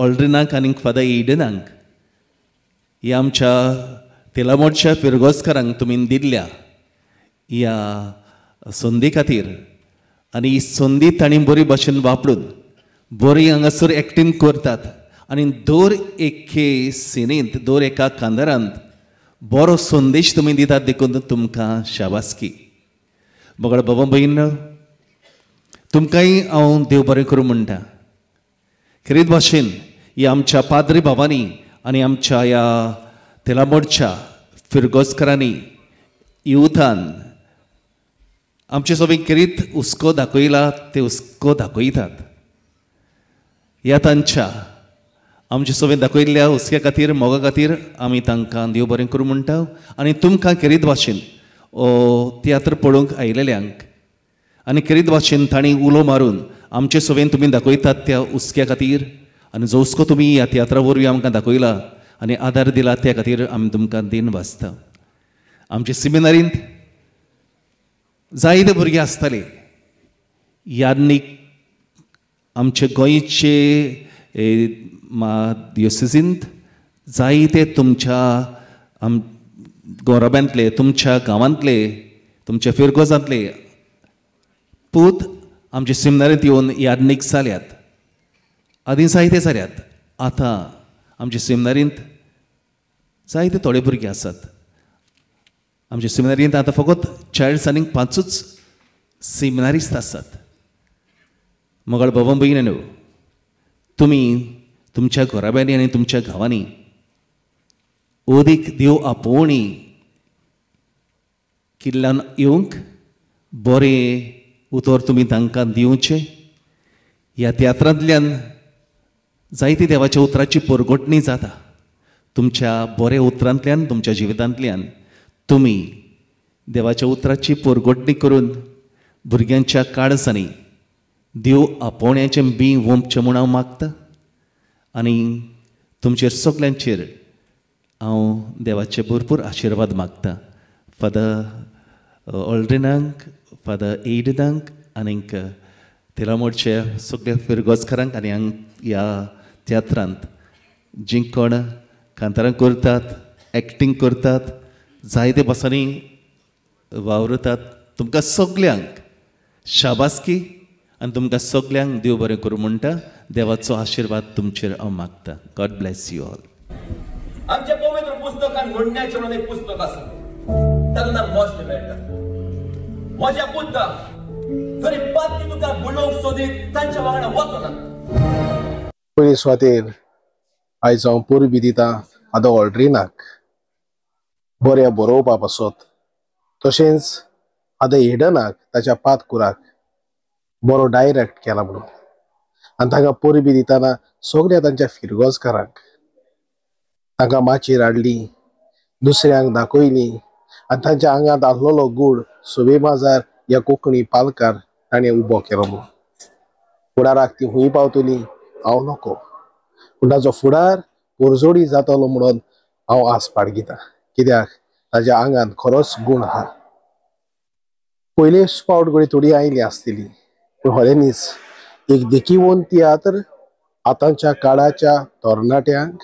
ऑल्ड्रिनाक आनी फादर एडनाक ह्या आमच्या तेलामोडच्या फिरगोस्करांक तुमी दिल्ल्या ह्या संदी खातीर आनी ही संदी तांणी बरी भाशेन वापरून बरी हांगासर एक्टींग करतात आनी दर एके सिनेंत दर एका कांदरांत बरो संदेश तुमी दितात देखून तुमकां शाबासकी. बगड बाबा भयण तुमकांय हांव देव बरें करूं म्हणटा. खरेच भाशेन ह्या आमच्या पाद्री भावांनी आनी आमच्या ह्या तेलामोडच्या फिरगोस्करांनी युथान आमचे सगळे किरीत हुस्को दाखयला ते हुस्को दाखयतात. ह्या तांच्या आमचे सगळे दाखयल्ल्या हुस्क्या खातीर मोगा खातीर आमी तांकां देव बरें करूं म्हणटा. आनी तुमकां किरीत भाशेन तियात्र पळोवंक आयिल्ल्यांक आनी किरीत भाशेन तांणी उलो मारून आमचे सगळें तुमी दाखयतात त्या हुस्क्या खातीर आनी जो हुस्को तुमी ह्या तियात्रा वरवीं आमकां दाखयला आनी आदार दिला त्या खातीर आमी तुमकां दिन वाचता. आमचे सेमिनारींत जायते भुरगे आसताले. याज्ञीक आमचे गोंयचे दियोसेसींत जायते तुमच्या गोरब्यांतले तुमच्या गांवांतले तुमच्या फिरगोजांतले पूत आमचे सेमिनारींत येवन याज्ञीक जाल्यात. आदी जायते जाल्यात. आतां आमच्या सेमिनारींत जायते थोडे भुरगे आसात. आमच्या सेमिनारींत आतां फकत 40 आनी 5 सेमिनारिस्ट आसात. मोगाळ बाबा भयणीनो तुमी तुमच्या घोराब्यांनी आनी तुमच्या गांवांनी अदीक देव आपोवणी किल्ल्यान येवंक बरें उतर तुमी तांकां दिवचें. ह्या तियात्रांतल्यान जायती देवाच्या उतराची परगटणी जाता. तुमच्या बऱ्या उतरांतल्यान तुमच्या जिवितांतल्यान तुमी देवाच्या उतराची परगटणी करून भुरग्यांच्या काळजांनी देव आपोवण्याचें बी वोंपचें म्हूण हांव मागतां. आनी तुमचेर सगल्यांचेर हांव देवाचे भरपूर आशिर्वाद मागतां. फादर ऑल्ड्रिनाक फादर एडनाक आनीक तेलामोडच्या सगळ्या फिरगोस्करांक आनी ह्या तियात्रांत जी कोण कांतारां करतात एक्टींग करतात जायते भासांनी वावरतात तुमकां सगल्यांक शाबासकी आनी तुमकां सगल्यांक देव बरें करूं म्हणटा. देवाचो आशिर्वाद तुमचेर हांव मागतां. God bless you all. आमच्या पवित्र पुस्तकान घडण्याचें म्हणून एक पुस्तक आसा ताका नांव मोशे मेळटा. म्हज्या पुत्ता जरी पाती तुका बुडोवंक सोदीत तांच्या वांगडा वचना. पयले सुवातेर आयज हांव परबी दितां फादर ऑल्ड्रिनाक बऱ्या बरोवपा पासत. तशेंच फादर एडनाक ताच्या पातकुराक बरो डायरेक्ट केला म्हणून आनी तांकां परबी दितना सगळ्या तांच्या फिरगोस्कारांक तांकां माचयेर हाडली दुसऱ्यांक दाखयली आनी तांच्या आंगांत आसलोलो गूण सुबे माजार ह्या कोंकणी पालकार ताणें उबो केलो म्हणून. फुडाराक ती खूंय पावतली हांव नको पूण ताचो फुडार परजोडी जातलो म्हणून हांव आस बाळगितां. कित्याक ताच्या आंगांत खरोच गूण आहा. पयले फावट घडी थोडी आयली आसतली पूण होलेनीच एक देखीवन तियात्र आतांच्या काळाच्या तरणाट्यांक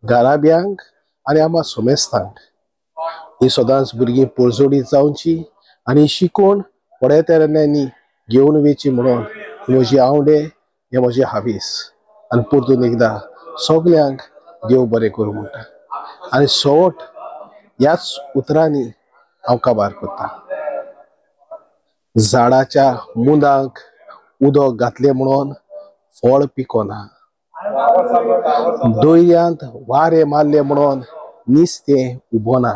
गाराब्यांक आनी आम्हा सोमेस्तांक ही सदांच भुरगीं पळजोडी जावची आनी शिकून फुडें तेऱ्यांनी घेवन वयची म्हणून म्हजी आवडे हे म्हजे हावीस. आनी परतून एकदां सगल्यांक देव बरें करूं म्हणटा. आनी शेवट ह्याच उतरांनी हांव काबार करतां. झाडाच्या मुंदाक उदक घातलें म्हणून फळ पिकोना. दोयऱ्यांत वारें मारलें म्हणून निस्तें उबोना.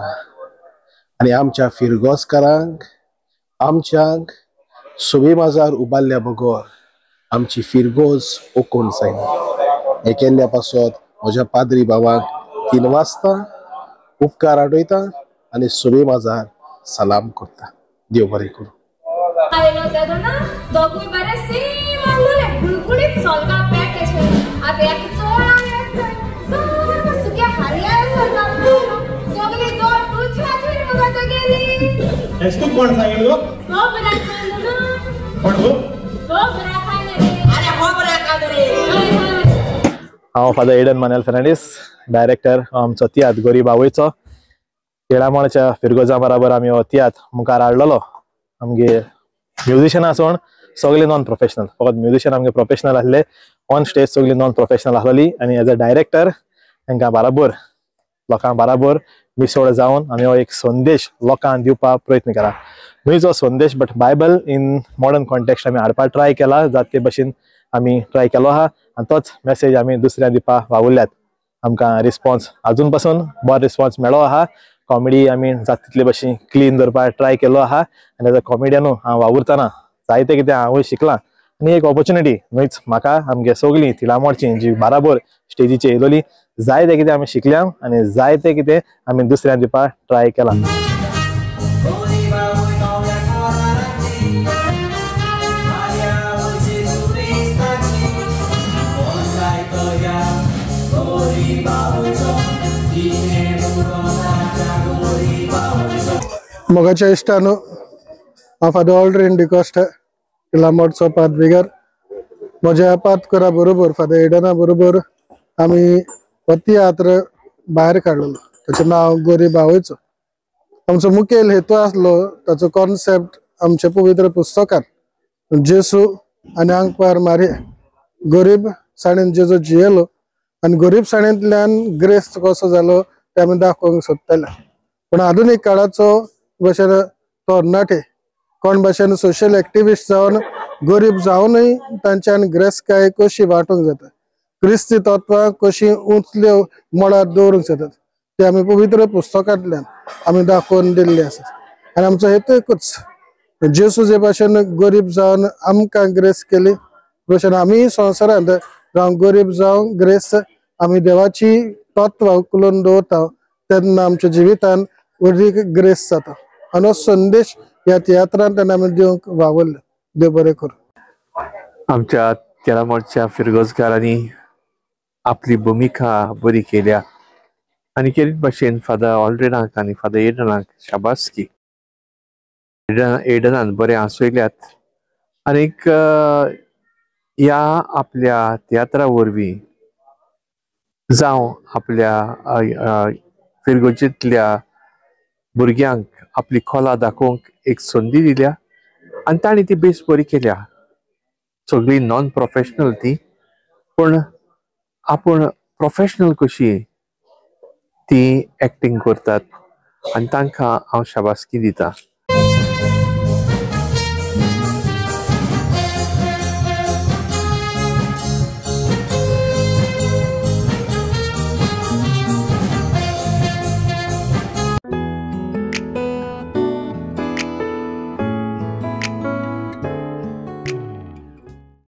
आनी आमच्या फिरगोस्कारांक आमच्यांक सुबे माजार उबारल्या बगर आमची फिरगोज ओकून जायना. हें केल्ल्या पासत म्हज्या पाद्री भावाक 3 वाजता उपकार आठयता आनी सुबे माजार सलाम करता. देव बरें करूं. तू कोण सांगितलं हांव फादर एडन मानेल फेर्नांडीस, डायरेक्टर आमचो तियात्र गरीब आवयचो. येळामळच्या फिरगोजा बराबर आमी हो तियात्र मुखार हाडलेलो. आमगे म्युझिशियन आसून सगळे नॉन प्रोफेशनल, फकत म्युझिशियन आमगे प्रोफेशनल आसले. ऑन स्टेज सगळी नॉन प्रोफेशनल आसलेली आनी एज अ डायरेक्टर तांकां बराबर लोकांक बराबर मिसळ जावन आमी हो एक संदेश लोकांक दिवपाक प्रयत्न केला. न्हय संदेश but Bible in modern context आमी हाडपाक ट्राय केला. जात ते भशेन आमी ट्राय केलो आहा आनी तोच मेसेज आमी दुसऱ्या दिवपाक वावुरल्यात. आमकां रिस्पॉन्स अजून पासून बरो रिस्पॉन्स मेळ्ळो आहा. कॉमेडी आमी जाता तितले भशेन क्लीन दवरपाक ट्राय केलो आहा आनी एज अ कॉमेडियनू हांव वावुरतना जायते कितें हांवूय शिकलां आनी एक ऑपॉर्च्युनिटी न्हयच म्हाका आमगे सगळीं तिळामोडची जी बराबर स्टेजीचेर येयलोली जायते कितें आमी शिकल्या आनी जायते कितें आमी दुसऱ्यांक दिवपाक ट्राय केला. मोगाच्या इश्टानो हांव फादर ऑल्ड्रीन डिकोस्टा तिळामोडचो पाद्रीगर. म्हज्या पातकुरा बरोबर फादर एडना बरोबर आमी हो तियात्र भायर काडलेलो. ताचें नांव गरीब आवयचो. आमचो मुखेल हेतू आसलो ताचो कॉन्सेप्ट आमच्या पवित्र पुस्तकान जेसू आनी आंकवार मारिया गरीबसाणेन जेजू जियेलो आनी गरीबसाणेंतल्यान ग्रेस कसो जालो तें आमी दाखोवंक सोदताले. पूण आधुनीक काळाचो भशेन तरणाटे कोण भशेन सोशल एक्टिविस्ट जावन गरीब जावनय तांच्यान ग्रेसकाय कशी वांटूंक जाता, क्रिस्ती तत्वां कशी उंचल्यो मळार दवरूंक जातात ते आमी पवित्र पुस्तकांतल्यान आमी दाखोवन दिल्ले आसा. आनी आमचो हेतू एकूच, जेसू जे भशेन गरीब जावन आमकां ग्रेस केली भशेन आमी संवसारांत जावं गरीब जावं ग्रेस आमी देवाची तत्वां उखलून दवरता तेन्ना आमच्या जिवितान अदीक ग्रेस जाता. आनी हो संदेश ह्या तियात्रांत आमी दिवंक वावरले. देव बरें करूं. आमच्या तिळामोडच्या फिरगोजकारांनी आपली भुमिका बरी केल्या आनी केले भाशेन फादर ऑल्ड्रीनाक आनी फादर एडनाक शाबासकी. एडनान बरें आसयल्यात आनीक ह्या आपल्या तियात्रा वरवीं जावं आपल्या फिरगोजेंतल्या भुरग्यांक आपली कला दाखोवंक एक संदी दिल्या आनी ताणी ती बेस बरी केल्या. सगळी नॉन प्रोफेशनल ती, पूण आपूण प्रोफेशनल कशी ती एक्टिंग करतात आनी तांकां हांव शाबासकी दिता.